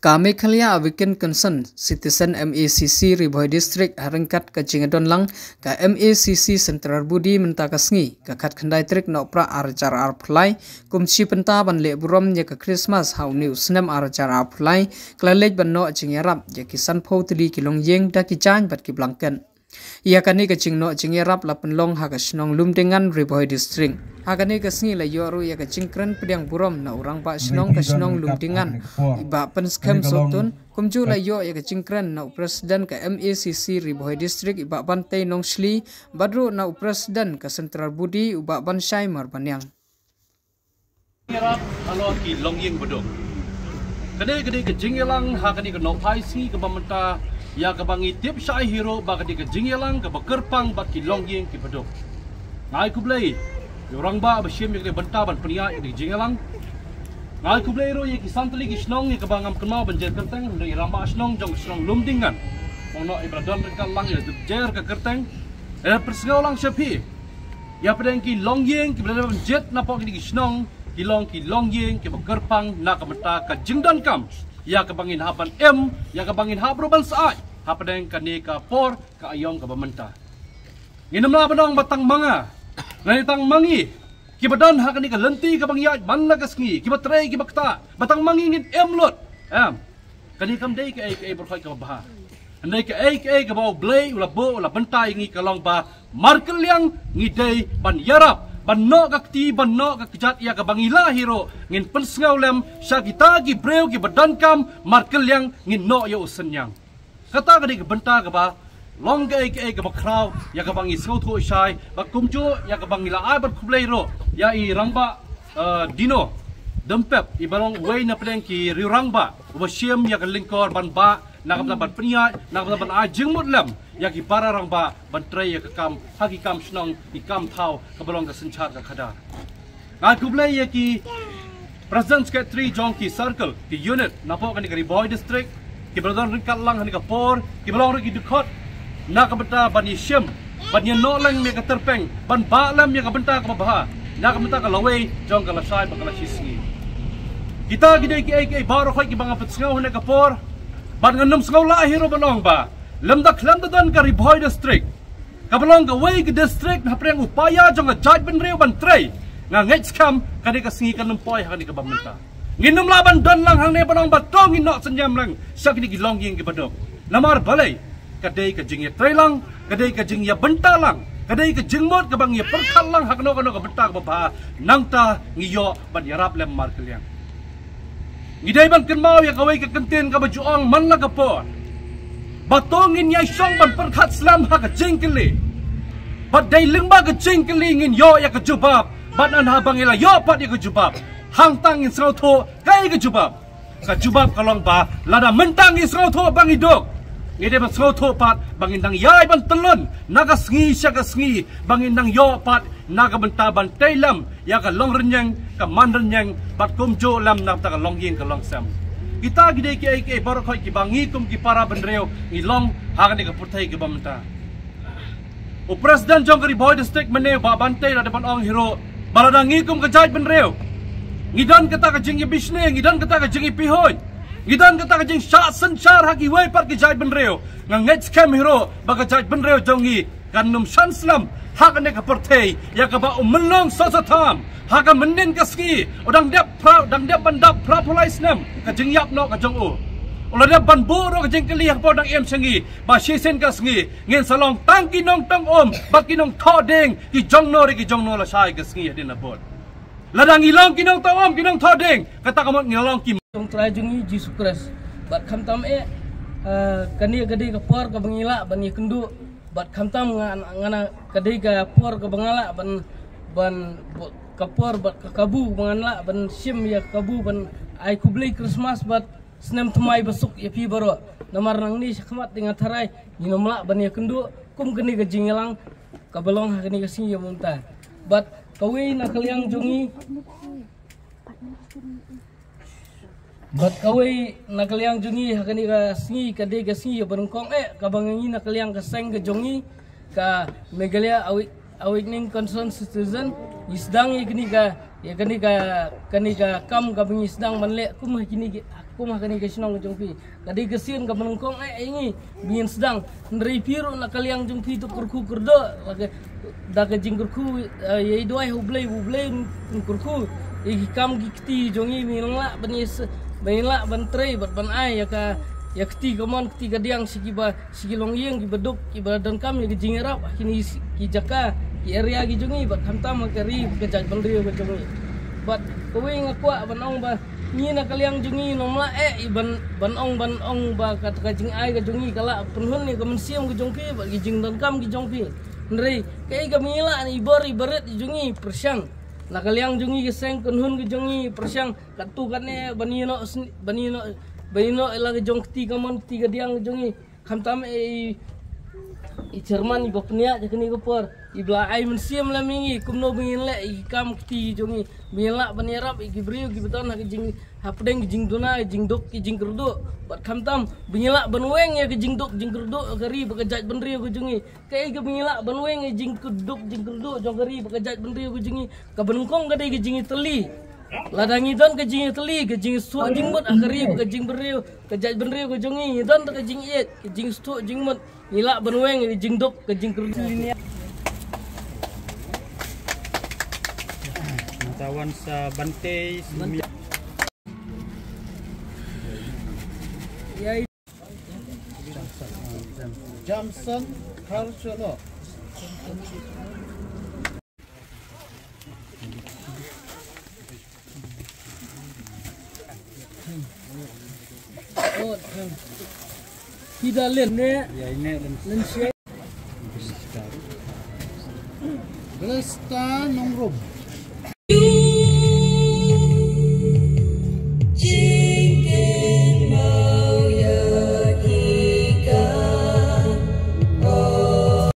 Kami Khalia Awaken Concern Citizen MACC Riboy District Harengkat ke Jingadon Lang ke MACC Central Budi mentakasngi ke kat kendai trik nopra arjar arplai kumci penta ban le burom ya ke Christmas hau new snem arjar arplai klalej ban no jingarap ya kisan pau tli kilong yeng da ki jan bat ki blangken. Ia kani ke jing no jingarap la penlong ha ke snong lumdengan Riboy District. Hakani ke sni la yoru ya ke jingkren pedang burom na urang ba snong ke snong lumdengan iba penskem sotun kumju la yo ya ke jingkren na presiden ke MACC Riboy District iba bantai nong shli badru na presiden ke Central Budi uba ban syai mar banyang. Kirap alo ki longyeng bedok. Kadai ke jingelang hakani ke no paisi ke pamenta ya ke bangi tip syai hero ba kadai ke jingelang ke bekerpang ba ki longyeng ki bedok. Ngai ku blai orang ba besim yang benta ban pria di jingelang. Ngai ku blai ro ye ki santli ki snong ye ke bangam kenau banjer kerteng dari ramba snong jong snong lumdingan. Ono ibradon dekat lang ye jer ke kerteng. Persengau lang sepi. Ya pedang ki longyeng ki berada jet napok ki snong ki longyeng ki bekerpang na ke meta ka jingdan kam. Ya ke bangin haban m ya ke bangin habro ban sai. Ha pedang ka ne ka por ka ayong ka bamenta. Nginamla banong batang manga. Nalitang mangi, kibadan hakani ka lenti ka bangyat man lagasngi, kibatray kibakta, batang mangi ngin emlot. Kani kam day ka ay berkhoy ka baha. Anday ka ay ka baw blay ula bo ula bantay ngi kalong ba markel yang ngi day ban yarap, ban no kakti ban no kakjat ya ka bangila hero ngin pensngaw lem sya kita gi brew ki badan kam markel yang ngin no yo usenyang. Kata kani ka banta ka ba long ke bakrau ya ke bangi sengau tu syai bakumjo ya ke bangi la ai berkublai ro ya i rangba dino dempep i balong wei na pedeng ki riurangba ubasiem ya ke lingkor ban ba na ke ban peniat na ke ban ai jengmut lem ya ki para rangba ban trei ya ke kam hagi kam snong i kam thau ke balong ke senchar ke khadar ngai kublai ya ki President Secretary Jongki Circle ki unit napok kan di Riboy District ki berdon ringkat lang hani ke por ki balong ri dukot na kabenta ban isyem ban yenoleng me katerpeng ban balam ya kabenta ka baha na kabenta ka laway jong ka lasai ba ka lasisngi kita gidai ki ai baro khoi ki banga petsngau ne kapor ban ngandom sngau la hero balong ba lemdak lemdan ka Riboy District ka balong ka way ki district na preng upaya jong ka jaj ben reu ban trei nga ngech kam kani ka singi kan nempoi kani ka bamenta nginum laban don lang hang ne balong ba tong inok senyam lang sak ni ki longyeng ki badok namar balai kadai ke jing ya trailang, kadai ke jing ya bentalang, kadai ke jingmot ke bang ya perkalang hakno kano ke bentak bapa nangta ngiyo ban yarap lem markeliang. Ngidai ban kenmau ya kawai ke kentin ke bajuang man la kapor. Batongin ya syong ban perkat slam ha ke jing keli. Bat dai lengba ke jing keli ngin yo ya ke jubab, ban an habang ila yo pat ya ke jubab. Hang tangin sengau tho kai ke jubab. Ka jubab kalong ba lada mentang i sengau tho bang idok. Ngide ban sengau tho pat bangin dang yai ban telon naga sengi sya ka sengi bangin dang yo pat naga benta ban tailam ya ka long renyang ka man renyang bat kumjo lam na ta ka long yeng ka long sam kita gide ki ai baru khoi ki bangi kum ki para benreu i long hagani ka putai ki bamenta o president jong ka Riboy District mene ba bantai da ban ong hero baladangi kum ka jai benreu ngidan kata ka jing bisne ngidan kata ka jing pihoy Gidan kata kajing syak sencar haki wai par ki jai benreu ngangets kem hero baga jai benreu jongi kanum shanslam hak ne ka pertei ya ka ba umelong sosatam hak menin ka ski odang dep bandap pra polais nem ka jing yap no ka jong u ola dep ban buro ka jing kali hak podang em sengi ba shisen ka ski ngin salong tangki nong tong ba kinong thodeng ki jong no la sai ka ski adin abot ladang ilong kinong tawam kinong thodeng kata kamot ngilong ki Tong telajungi ji sukres bat khamtam kani gadi ka por ka bangila ban kendu bat khamtam ngana gadi ka por ka bangala ban ka por bat ka kabu bangala ban sim ya kabu ban ai kublai Christmas bat snem thmai basuk ya pi baro namar nang ni khmat dengan tharai ginomla ban kendu kum kani ka jingelang ka belong kani ka sing ya munta bat kawi na kaliang jungi bat kawai nakaliang jungi hakani ka singi kadai ka singi barengkong ka bangangi nakaliang ka seng ka jongi ka megalia awi awakening concern citizen isdang ye kini ka kam ka bengi sedang manle kumah kini ke sinong jongpi kadi kesin ka menungkong ingi bingin sedang ndri piru na kaliang jongpi tu kurku kurdo da ke jingkurku ye doai hublei kurku igi kam gikti jongi minla benila bantrei ban ai ya keti kamon keti gadiang sigi longyeng ki beduk ki badan kam ya jingerap kini ki jaka ki area ki jongi bat hamtam kari ke jaj bandrio ke jongi bat kowe ngakwa banong ba ni na kaliang jongi nomla ban ong ba kat ka jing ai ke jongi kala penhun ni ke mensiam ke jongpi ba ki jing dan kam ki jongpi ndrei kai ka mila ni ibaret jongi persyang na kaliang jongi ke seng penhun ke jongi persyang katu katne banino ela ke jong keti kamon keti gadiang jongi hamtam Jerman iba penia jakni kopor ibla ai mensiam la mingi kumno bingin le kam keti jongi mila banirap iki brio ki beton ha jing hapdeng jing duna jing dok ki jing kerdo bat hamtam bingila banweng ya ke jing dok jing kerdo kari bakajat benrio ke jongi kai ke bingila banweng jing kerdo jong kari bakajat benrio ke jongi ka benungkong kadai ke jingi teli ladangi don ke jingi teli ke jingi stu jing mut akari ke jing berio kajat benrio ke jongi don ke jing iet ke jing stu jing mut ila banweng ke jing dok ke jing kerdo Tawan sa Bantay Johnson Cultural. Tidak lene ya ini lensia Belesta Nongrum.